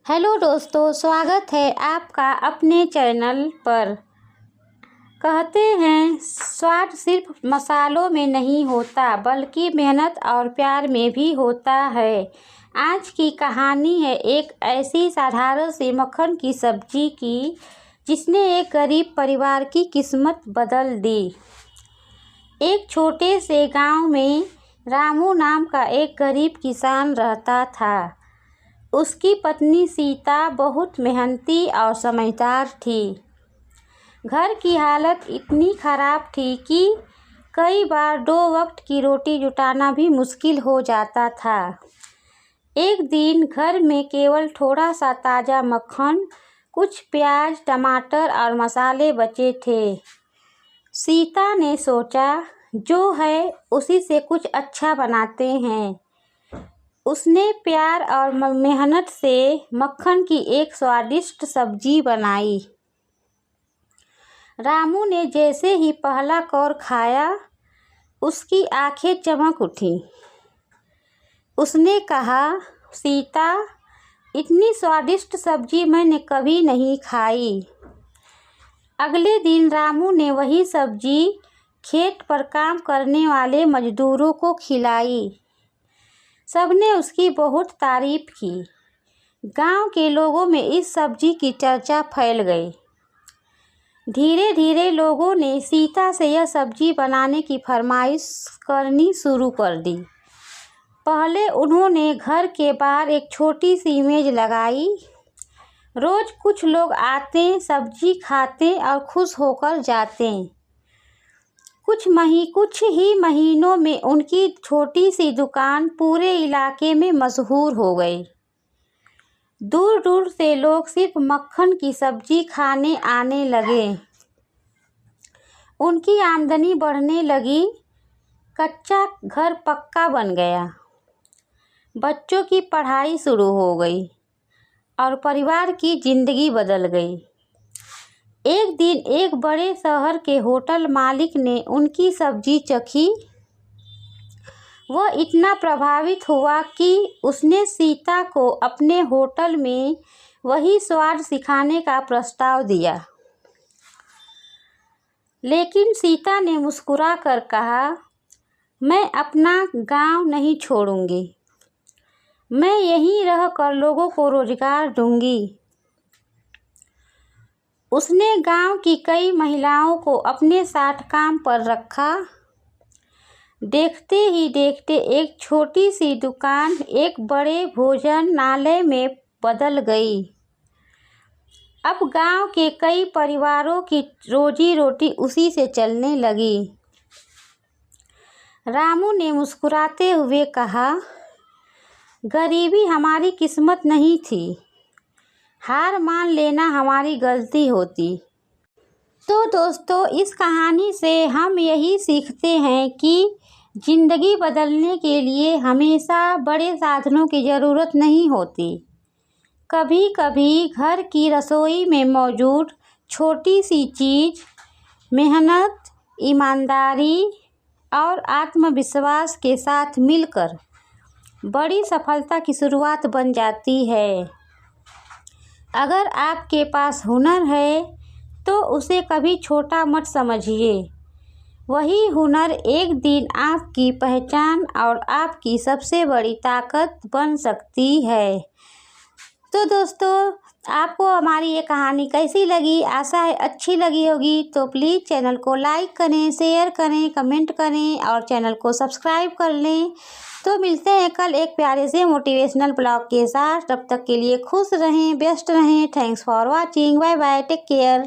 Hello दोस्तों, स्वागत है आपका अपने चैनल पर। कहते हैं स्वाद सिर्फ मसालों में नहीं होता बल्कि मेहनत और प्यार में भी होता है। आज की कहानी है एक ऐसी साधारण सी मक्खन की सब्जी की जिसने एक गरीब परिवार की किस्मत बदल दी। एक छोटे से गांव में रामू नाम का एक गरीब किसान रहता था। उसकी पत्नी सीता बहुत मेहनती और समझदार थी। घर की हालत इतनी खराब थी कि कई बार 2 वक्त की रोटी जुटाना भी मुश्किल हो जाता था। एक दिन घर में केवल थोड़ा सा ताज़ा मक्खन, कुछ प्याज, टमाटर और मसाले बचे थे। सीता ने सोचा, जो है उसी से कुछ अच्छा बनाते हैं। उसने प्यार और मेहनत से मक्खन की एक स्वादिष्ट सब्जी बनाई। रामू ने जैसे ही पहला कौर खाया, उसकी आंखें चमक उठीं। उसने कहा, सीता, इतनी स्वादिष्ट सब्जी मैंने कभी नहीं खाई। अगले दिन रामू ने वही सब्जी खेत पर काम करने वाले मजदूरों को खिलाई। सबने उसकी बहुत तारीफ की। गांव के लोगों में इस सब्जी की चर्चा फैल गई। धीरे धीरे लोगों ने सीता से यह सब्जी बनाने की फरमाइश करनी शुरू कर दी। पहले उन्होंने घर के बाहर एक छोटी सी मेज लगाई। रोज कुछ लोग आते, सब्जी खाते और खुश होकर जाते। कुछ ही महीनों में उनकी छोटी सी दुकान पूरे इलाके में मशहूर हो गई। दूर दूर से लोग सिर्फ मक्खन की सब्जी खाने आने लगे। उनकी आमदनी बढ़ने लगी। कच्चा घर पक्का बन गया। बच्चों की पढ़ाई शुरू हो गई और परिवार की जिंदगी बदल गई। एक दिन एक बड़े शहर के होटल मालिक ने उनकी सब्जी चखी। वह इतना प्रभावित हुआ कि उसने सीता को अपने होटल में वही स्वाद सिखाने का प्रस्ताव दिया। लेकिन सीता ने मुस्कुरा कर कहा, मैं अपना गांव नहीं छोड़ूंगी। मैं यहीं रहकर लोगों को रोजगार दूंगी। उसने गांव की कई महिलाओं को अपने साथ काम पर रखा। देखते ही देखते एक छोटी सी दुकान एक बड़े भोजनालय में बदल गई। अब गांव के कई परिवारों की रोजी रोटी उसी से चलने लगी। रामू ने मुस्कुराते हुए कहा, गरीबी हमारी किस्मत नहीं थी। हार मान लेना हमारी गलती होती। तो दोस्तों, इस कहानी से हम यही सीखते हैं कि ज़िंदगी बदलने के लिए हमेशा बड़े साधनों की ज़रूरत नहीं होती। कभी कभी घर की रसोई में मौजूद छोटी सी चीज़, मेहनत, ईमानदारी और आत्मविश्वास के साथ मिलकर बड़ी सफलता की शुरुआत बन जाती है। अगर आपके पास हुनर है तो उसे कभी छोटा मत समझिए। वही हुनर एक दिन आपकी पहचान और आपकी सबसे बड़ी ताकत बन सकती है। तो दोस्तों, आपको हमारी ये कहानी कैसी लगी? आशा है अच्छी लगी होगी। तो प्लीज़ चैनल को लाइक करें, शेयर करें, कमेंट करें और चैनल को सब्सक्राइब कर लें। तो मिलते हैं कल एक प्यारे से मोटिवेशनल ब्लॉग के साथ। तब तक के लिए खुश रहें, व्यस्त रहें। Thanks for watching. Bye bye, take care.